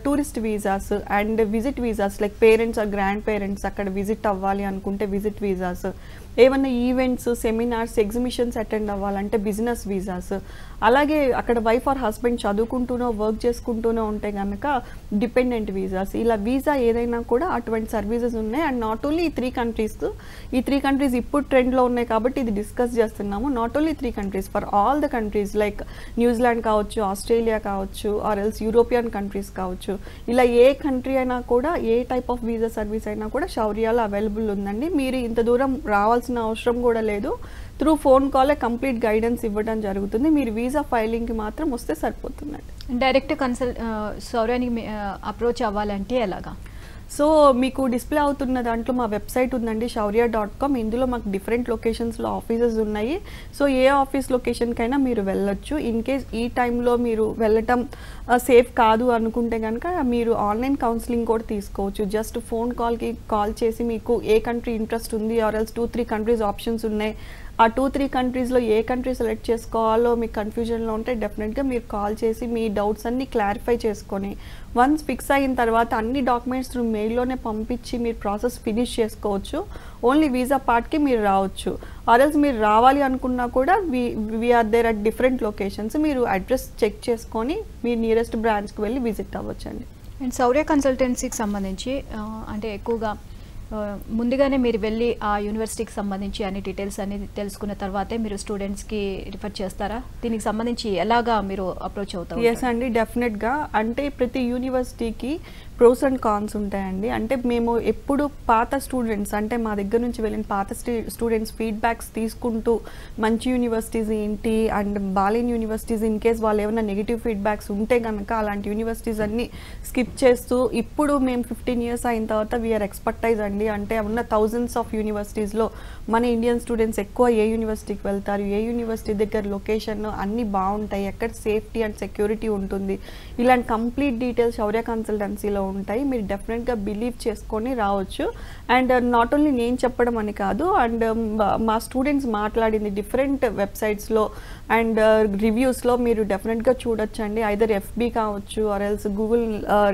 tourist visas and visit visas, like parents or grandparents అక్కడ విజిట్ అవ్వాలి అనుకుంటే విజిట్ వీసాస్, ఏమన్నా ఈవెంట్స్, సెమినార్స్, ఎగ్జిబిషన్స్ అటెండ్ అవ్వాలంటే బిజినెస్ వీసాస్, అలాగే అక్కడ వైఫ్ ఆర్ హస్బెండ్ చదువుకుంటూనో వర్క్ చేసుకుంటూనో ఉంటే కనుక డిపెండెంట్ వీసాస్. ఇలా వీసా ఏదైనా కూడా అటువంటి సర్వీసెస్ ఉన్నాయి. అండ్ నాట్ ఓన్లీ ఈ 3 కంట్రీస్, ఈ 3 కంట్రీస్ ఇప్పుడు ట్రెండ్లో ఉన్నాయి కాబట్టి ఇది డిస్కస్ చేస్తున్నాము. Not only 3 countries, for all the countries like New Zealand కావచ్చు, ఆస్ట్రేలియా కావచ్చు, ఆర్ ఎల్స్ యూరోపియన్ కంట్రీస్ కావచ్చు. ఇలా ఏ కంట్రీ అయినా కూడా, ఏ టైప్ ఆఫ్ వీసా సర్వీస్ అయినా కూడా శౌర్యాలో అవైలబుల్ ఉందండి. మీరు ఇంత దూరం రావాల్సిన అవసరం కూడా లేదు. Through phone call complete guidance ఇవ్వడం జరుగుతుంది. మీరు వీసా ఫైలింగ్కి మాత్రం వస్తే సరిపోతుందండి. డైరెక్ట్ శౌర్యానికి అప్రోచ్ అవ్వాలంటే ఎలాగా? సో మీకు డిస్ప్లే అవుతున్న దాంట్లో మా వెబ్సైట్ ఉందండి, shaurya.com. ఇందులో మాకు డిఫరెంట్ లొకేషన్స్లో ఆఫీసెస్ ఉన్నాయి. సో ఏ ఆఫీస్ లొకేషన్కైనా మీరు వెళ్ళొచ్చు. ఇన్ కేస్ ఈ టైంలో మీరు వెళ్ళటం సేఫ్ కాదు అనుకుంటే కనుక మీరు ఆన్లైన్ కౌన్సిలింగ్ కూడా తీసుకోవచ్చు. జస్ట్ ఫోన్ కాల్ చేసి మీకు ఏ కంట్రీ ఇంట్రెస్ట్ ఉంది ఆర్ ఎల్స్ 2-3 కంట్రీస్ ఆప్షన్స్ ఉన్నాయి, ఆ 2-3 కంట్రీస్లో ఏ కంట్రీ సెలెక్ట్ చేసుకోవాలో మీకు కన్ఫ్యూజన్లో ఉంటే డెఫినెట్గా మీరు కాల్ చేసి మీ డౌట్స్ అన్నీ క్లారిఫై చేసుకొని వన్స్ ఫిక్స్ అయిన తర్వాత అన్ని డాక్యుమెంట్స్ త్రూ మెయిల్లోనే పంపించి మీరు ప్రాసెస్ ఫినిష్ చేసుకోవచ్చు. ఓన్లీ వీసా పార్ట్కి మీరు రావచ్చు. ఆర్ఎల్స్ మీరు రావాలి అనుకున్నా కూడా we're there at different locations. మీరు అడ్రస్ చెక్ చేసుకొని మీ నియరెస్ట్ బ్రాంచ్కి వెళ్ళి విజిట్ అవ్వచ్చండి. అండ్ శౌర్య కన్సల్టెన్సీకి సంబంధించి అంటే ఎక్కువగా ముందుగానే మీరు వెళ్ళి ఆ యూనివర్సిటీకి సంబంధించి అన్ని డీటెయిల్స్ అనేది తెలుసుకున్న తర్వాతే మీరు స్టూడెంట్స్కి రిఫర్ చేస్తారా? దీనికి సంబంధించి ఎలాగా మీరు అప్రోచ్ అవుతారు? ఎస్ అండి, డెఫినెట్గా. అంటే ప్రతి యూనివర్సిటీకి ప్రోస్ అండ్ కాన్స్ ఉంటాయండి. అంటే మేము ఎప్పుడు పాత స్టూడెంట్స్, అంటే మా దగ్గర నుంచి వెళ్ళిన పాత స్టూడెంట్స్ ఫీడ్బ్యాక్స్ తీసుకుంటూ మంచి యూనివర్సిటీస్ ఏంటి అండ్ బాలేని యూనివర్సిటీస్ ఇన్ కేస్ వాళ్ళు ఏమైనా నెగిటివ్ ఫీడ్బ్యాక్స్ ఉంటే కనుక అలాంటి యూనివర్సిటీస్ అన్ని స్కిప్ చేస్తూ ఇప్పుడు మేము 15 years అయిన తర్వాత వీఆర్ ఎక్స్పర్టైజ్ అండి. అంటే ఉన్న థౌజండ్స్ ఆఫ్ యూనివర్సిటీస్లో మన ఇండియన్ స్టూడెంట్స్ ఎక్కువ ఏ యూనివర్సిటీకి వెళ్తారు, ఏ యూనివర్సిటీ దగ్గర లొకేషన్ అన్నీ బాగుంటాయి, ఎక్కడ సేఫ్టీ అండ్ సెక్యూరిటీ ఉంటుంది, ఇలాంటి కంప్లీట్ డీటెయిల్స్ శౌర్య కన్సల్టెన్సీలో ఉంటాయి. మీరు డెఫినెట్గా బిలీవ్ చేసుకొని రావచ్చు. అండ్ నాట్ ఓన్లీ నేను చెప్పడం అని కాదు, అండ్ మా స్టూడెంట్స్ మాట్లాడింది డిఫరెంట్ వెబ్సైట్స్లో అండ్ రివ్యూస్లో మీరు డెఫినెట్గా చూడొచ్చండి. ఐదర్ ఎఫ్బీ కావచ్చు ఆర్ ఎల్స్ గూగుల్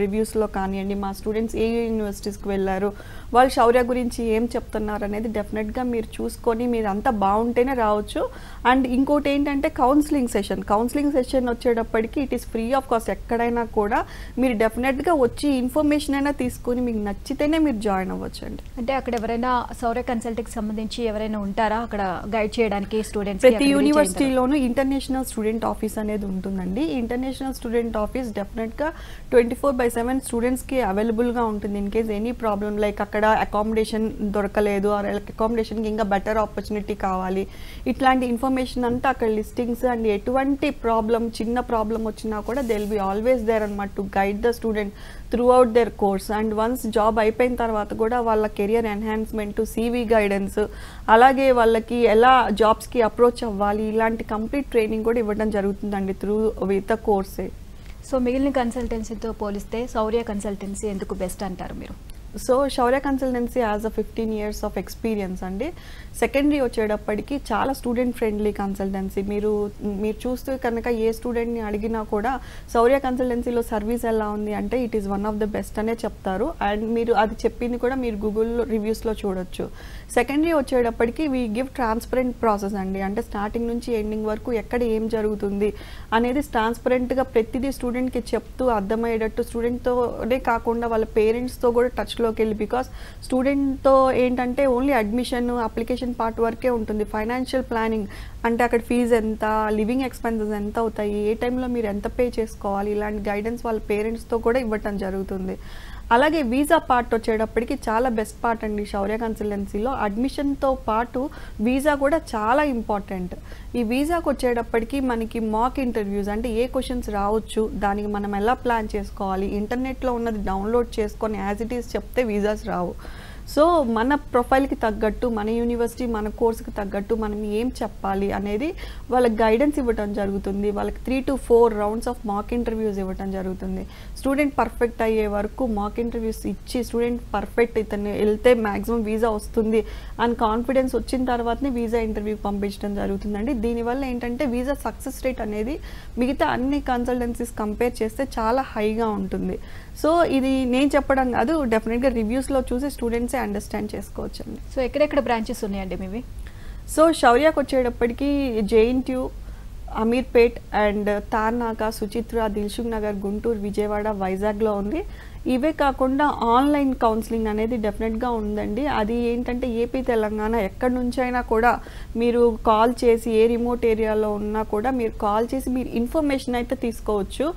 రివ్యూస్లో కానివ్వండి. మా స్టూడెంట్స్ ఏ యూనివర్సిటీస్కి వెళ్ళారు, వాళ్ళు శౌర్య గురించి ఏం చెప్తున్నారు అనేది డెఫినెట్గా మీరు చూసుకొని మీరు అంతా బాగుంటేనే రావచ్చు. అండ్ ఇంకోటి ఏంటంటే కౌన్సిలింగ్ సెషన్ వచ్చేటప్పటికి it is free of cost. ఎక్కడైనా కూడా మీరు డెఫినెట్గా వచ్చి ఇన్ఫర్మేషన్ అయినా తీసుకొని మీకు నచ్చితేనే మీరు జాయిన్ అవ్వచ్చు అండి. అంటే అక్కడ ఎవరైనా శౌర్య కన్సల్టింగ్కి సంబంధించి ఎవరైనా ఉంటారా అక్కడ గైడ్ చేయడానికి స్టూడెంట్స్? ప్రతి యూనివర్సిటీలోనూ ఇంటర్నేషనల్ స్టూడెంట్ ఆఫీస్ అనేది ఉంటుందండి. ఇంటర్నేషనల్ స్టూడెంట్ ఆఫీస్ డెఫినెట్గా 24/7 స్టూడెంట్స్కి అవైలబుల్గా ఉంటుంది. In case any problem like అక్కడ అకామిడేషన్ దొరకలేదు ఆర్ అకామిడేషన్కి ఇంకా బెటర్ ఆపర్చునిటీ కావాలి, ఇట్లాంటి ఇన్ఫర్మేషన్ అంతా అక్కడ లిస్టింగ్స్ అండ్ ఎటువంటి ప్రాబ్లం చిన్న ప్రాబ్లం వచ్చినా కూడా they will be always there అన్నమాట to guide the student throughout their course. And once job అయిపోయిన తర్వాత కూడా వాళ్ళ కెరియర్ ఎన్హాన్స్మెంట్, CV గైడెన్స్, అలాగే వాళ్ళకి ఎలా జాబ్స్కి అప్రోచ్ అవ్వాలి ఇలాంటి కంప్లీట్ ట్రైనింగ్ కూడా ఇవ్వడం జరుగుతుందండి త్రూ విత్ ద కోర్సే. సో మిగిలిన కన్సల్టెన్సీతో పోలిస్తే శౌర్య కన్సల్టెన్సీ ఎందుకు బెస్ట్ అంటారు మీరు? So Shaurya consultancy as a 15 years of experience అండి. సెకండరీ వచ్చేటప్పటికి చాలా స్టూడెంట్ ఫ్రెండ్లీ కన్సల్టెన్సీ. మీరు చూస్తే కనుక ఏ స్టూడెంట్ని అడిగినా కూడా శౌర్య కన్సల్టెన్సీలో సర్వీస్ ఎలా ఉంది అంటే it is one of the best అనే చెప్తారు. అండ్ మీరు అది చెప్పింది కూడా మీరు గూగుల్ రివ్యూస్లో చూడొచ్చు. సెకండరీ వచ్చేటప్పటికి వీ గివ్ ట్రాన్స్పరెంట్ ప్రాసెస్ అండి. అంటే స్టార్టింగ్ నుంచి ఎండింగ్ వరకు ఎక్కడ ఏం జరుగుతుంది అనేది ట్రాన్స్పరెంట్గా ప్రతిదీ స్టూడెంట్కి చెప్తూ అర్థమయ్యేటట్టు, స్టూడెంట్తోనే కాకుండా వాళ్ళ పేరెంట్స్తో కూడా టచ్లోకి వెళ్ళి, బికాస్ స్టూడెంట్తో ఏంటంటే ఓన్లీ అడ్మిషన్ అప్లికేషన్ పార్ట్ వరకే ఉంటుంది. ఫైనాన్షియల్ ప్లానింగ్ అంటే అక్కడ ఫీజు ఎంత, లివింగ్ ఎక్స్పెన్సెస్ ఎంత అవుతాయి, ఏ టైంలో మీరు ఎంత పే చేసుకోవాలి, ఇలాంటి గైడెన్స్ వాళ్ళ పేరెంట్స్తో కూడా ఇవ్వటం జరుగుతుంది. అలాగే వీసా పార్ట్ వచ్చేటప్పటికి చాలా బెస్ట్ పార్ట్ అండి శౌర్య కన్సల్టెన్సీలో. అడ్మిషన్తో పాటు వీసా కూడా చాలా ఇంపార్టెంట్. ఈ వీసాకు వచ్చేటప్పటికి మనకి మాక్ ఇంటర్వ్యూస్, అంటే ఏ క్వశ్చన్స్ రావచ్చు, దానికి మనం ఎలా ప్లాన్ చేసుకోవాలి, ఇంటర్నెట్లో ఉన్నది డౌన్లోడ్ చేసుకొని యాజ్ ఇట్ ఈస్ చెప్తే వీసాస్ రావు. సో మన ప్రొఫైల్కి తగ్గట్టు, మన యూనివర్సిటీ మన కోర్సుకి తగ్గట్టు మనం ఏం చెప్పాలి అనేది వాళ్ళకి గైడెన్స్ ఇవ్వటం జరుగుతుంది. వాళ్ళకి 3 to 4 rounds of mock interviews ఇవ్వటం జరుగుతుంది. స్టూడెంట్ పర్ఫెక్ట్ అయ్యే వరకు మాక్ ఇంటర్వ్యూస్ ఇచ్చి స్టూడెంట్ పర్ఫెక్ట్ ఇతను వెళ్తే మ్యాక్సిమం వీసా వస్తుంది అని కాన్ఫిడెన్స్ వచ్చిన తర్వాతనే వీసా ఇంటర్వ్యూకి పంపించడం జరుగుతుందండి. దీనివల్ల ఏంటంటే వీసా సక్సెస్ రేట్ అనేది మిగతా అన్ని కన్సల్టెన్సీస్ కంపేర్ చేస్తే చాలా హైగా ఉంటుంది. సో ఇది నేను చెప్పడం కాదు, డెఫినెట్గా రివ్యూస్లో చూసి స్టూడెంట్సే అండర్స్టాండ్ చేసుకోవచ్చండి. సో ఎక్కడెక్కడ బ్రాంచెస్ ఉన్నాయండి మీవి? సో శౌర్యకు వచ్చేటప్పటికి JNTU, అమీర్పేట్ అండ్ తార్నాక, సుచిత్ర, దిల్సుఖ్ నగర్, గుంటూరు, విజయవాడ, వైజాగ్లో ఉంది. ఇవే కాకుండా ఆన్లైన్ కౌన్సిలింగ్ అనేది డెఫినెట్గా ఉందండి. అది ఏంటంటే ఏపీ, తెలంగాణ ఎక్కడి నుంచి అయినా కూడా మీరు కాల్ చేసి, ఏ రిమోట్ ఏరియాలో ఉన్నా కూడా మీరు కాల్ చేసి మీరు ఇన్ఫర్మేషన్ అయితే తీసుకోవచ్చు.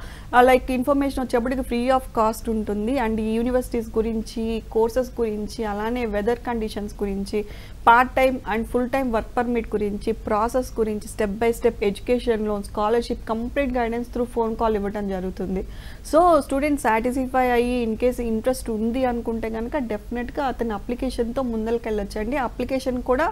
లైక్ ఇన్ఫర్మేషన్ వచ్చేప్పటికి ఫ్రీ ఆఫ్ కాస్ట్ ఉంటుంది. అండ్ ఈ యూనివర్సిటీస్ గురించి, కోర్సెస్ గురించి, అలానే వెదర్ కండిషన్స్ గురించి, part time and full time work permit గురించి, ప్రాసెస్ గురించి, step by step education loan, scholarship complete guidance through phone call ఇవ్వడం జరుగుతుంది. సో స్టూడెంట్ సాటిస్ఫై అయ్యి ఇన్ కేసు ఇంట్రెస్ట్ ఉంది అనుకుంటే కనుక డెఫినెట్గా అతని అప్లికేషన్తో ముందరికెళ్ళొచ్చండి. అప్లికేషన్ కూడా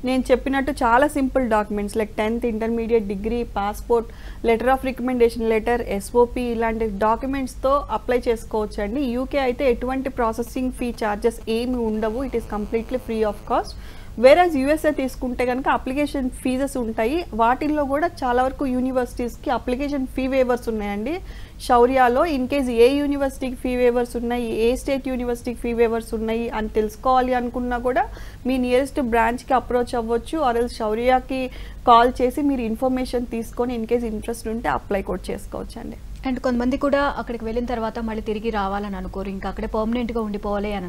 నేను చెప్పినట్టు చాలా simple documents like 10th, intermediate, degree, passport, letter of recommendation letter, SOP ఇలాంటి డాక్యుమెంట్స్తో అప్లై చేసుకోవచ్చు అండి. UK అయితే ఎటువంటి ప్రాసెసింగ్ ఫీ ఛార్జెస్ ఏమి ఉండవు. It is completely free of cost. వేరేజ్ USA తీసుకుంటే కనుక అప్లికేషన్ ఫీజెస్ ఉంటాయి. వాటిల్లో కూడా చాలా వరకు యూనివర్సిటీస్కి అప్లికేషన్ ఫీ వేవర్స్ ఉన్నాయండి. శౌర్యాలో ఇన్ కేస్ ఏ యూనివర్సిటీకి ఫీ వేవర్స్ ఉన్నాయి, ఏ స్టేట్ యూనివర్సిటీకి ఫీ వేవర్స్ ఉన్నాయి అని తెలుసుకోవాలి అనుకున్నా కూడా మీ నియరెస్ట్ బ్రాంచ్కి అప్రోచ్ అవ్వచ్చు. ఆర్ఎల్స్ శౌర్యకి కాల్ చేసి మీరు ఇన్ఫర్మేషన్ తీసుకొని ఇన్ కేస్ ఇంట్రెస్ట్ ఉంటే అప్లై కూడా చేసుకోవచ్చు అండి. అండ్ కొంతమంది కూడా అక్కడికి వెళ్ళిన తర్వాత మళ్ళీ తిరిగి రావాలని అనుకోరు, ఇంకా అక్కడే పర్మనెంట్గా ఉండిపోవాలి అని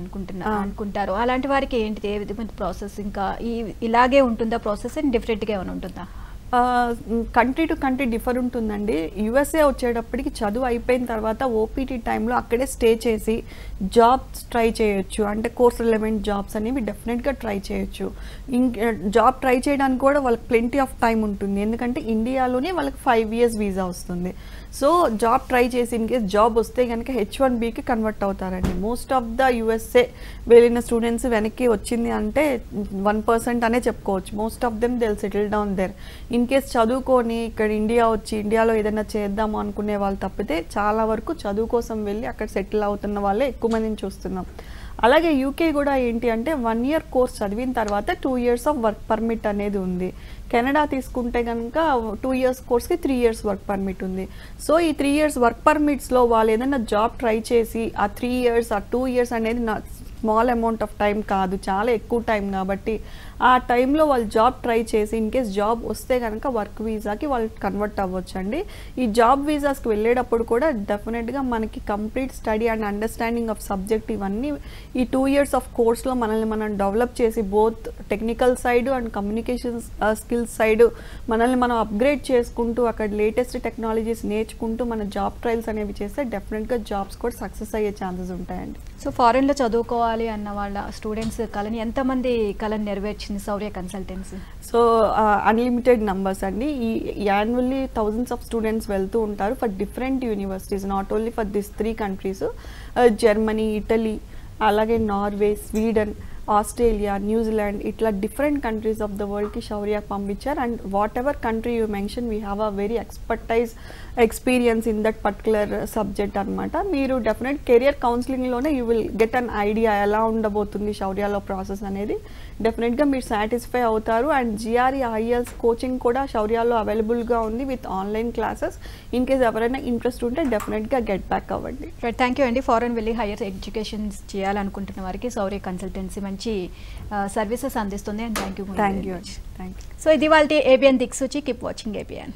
అనుకుంటారు. అలాంటి వారికి ఏంటి ఏ విధమైన ప్రాసెస్, ఇంకా ఇలాగే ఉంటుందా ప్రాసెస్, డిఫరెంట్గా ఏమైనా ఉంటుందా? కంట్రీ టు కంట్రీ డిఫర్ ఉంటుందండి. యుఎస్ఏ వచ్చేటప్పటికి చదువు అయిపోయిన తర్వాత ఓపీటీ టైంలో అక్కడే స్టే చేసి జాబ్స్ ట్రై చేయొచ్చు, అంటే కోర్స్ రిలవెంట్ జాబ్స్ అనేవి డెఫినెట్గా ట్రై చేయొచ్చు. జాబ్ ట్రై చేయడానికి కూడా వాళ్ళకి ప్లెంటీ ఆఫ్ టైం ఉంటుంది, ఎందుకంటే ఇండియాలోనే వాళ్ళకి 5 years వీసా వస్తుంది. సో జాబ్ ట్రై చేసి ఇన్ కేస్ జాబ్ వస్తే కనుక H1Bకి కన్వర్ట్ అవుతారండి. మోస్ట్ ఆఫ్ ద యుఎస్ఏ వెళ్ళిన స్టూడెంట్స్ వెనక్కి వచ్చింది అంటే 1% అనే చెప్పుకోవచ్చు. Most of them they will settle down there. In case చదువుకొని ఇక్కడ ఇండియా వచ్చి ఇండియాలో ఏదైనా చేద్దాము అనుకునే వాళ్ళు తప్పితే చాలా వరకు చదువు కోసం వెళ్ళి అక్కడ సెటిల్ అవుతున్న వాళ్ళే ఎక్కువ మందిని చూస్తున్నాం. అలాగే యూకే కూడా ఏంటి అంటే 1 year కోర్స్ చదివిన తర్వాత 2 years ఆఫ్ వర్క్ పర్మిట్ అనేది ఉంది. కెనడా తీసుకుంటే కనుక 2 years కోర్స్కి 3 years వర్క్ పర్మిట్ ఉంది. సో ఈ 3 years వర్క్ పర్మిట్స్లో వాళ్ళు ఏదైనా జాబ్ ట్రై చేసి ఆ 3 years ఆ 2 years అనేది స్మాల్ అమౌంట్ ఆఫ్ టైం కాదు, చాలా ఎక్కువ టైం. కాబట్టి ఆ టైంలో వాళ్ళు జాబ్ ట్రై చేసి ఇన్ కేస్ జాబ్ వస్తే కనుక వర్క్ వీసాకి వాళ్ళు కన్వర్ట్ అవ్వచ్చండి. ఈ జాబ్ వీసాస్కి వెళ్ళేటప్పుడు కూడా డెఫినెట్గా మనకి complete study and understanding of subject ఇవన్నీ ఈ 2 years ఆఫ్ కోర్స్లో మనల్ని మనం డెవలప్ చేసి both technical side and communication skills side మనల్ని మనం అప్గ్రేడ్ చేసుకుంటూ అక్కడ లేటెస్ట్ టెక్నాలజీస్ నేర్చుకుంటూ మన జాబ్ ట్రయల్స్ అనేవి చేస్తే డెఫినెట్గా జాబ్స్ కూడా సక్సెస్ అయ్యే ఛాన్సెస్ ఉంటాయండి. సో ఫారెన్లో చదువుకోవాలి అన్న వాళ్ళ స్టూడెంట్స్ కళని ఎంతమంది కళని నెరవేర్చింది Shaurya consultancy? So unlimited numbers అండి. ఈ యాన్యువల్లీ థౌజండ్స్ ఆఫ్ స్టూడెంట్స్ వెళ్తూ ఉంటారు for different universities, not only for this 3 countries, Germany, Italy, అలాగే నార్వే, స్వీడన్, ఆస్ట్రేలియా, న్యూజిలాండ్, ఇట్లా డిఫరెంట్ కంట్రీస్ ఆఫ్ ద వరల్డ్కి శౌర్య పంపించారు. And whatever country you mention we have a very experience in that particular subject అనమాట. మీరు definite career కౌన్సిలింగ్లోనే you will get an idea ఎలా ఉండబోతుంది శౌర్యలో process అనేది. డెఫినెట్గా మీరు సాటిస్ఫై అవుతారు. అండ్ జిఆర్ఈ ఐఎల్స్ కోచింగ్ కూడా శౌర్యలో అవైలబుల్గా ఉంది with online classes. In case ఎవరైనా ఇంట్రెస్ట్ ఉంటే డెఫినెట్గా గెట్ బ్యాక్ అవ్వండి. థ్యాంక్ యూ అండి. ఫారెన్ వెళ్ళి హైయర్ ఎడ్యుకేషన్ చేయాలనుకుంటున్న వారికి శౌర్య కన్సల్టెన్సీ మంచి సర్వీసెస్ అందిస్తుంది. And thank you. Thank you. So ఇది వాళ్ళ ABN Diksuchi. Keep watching ABN.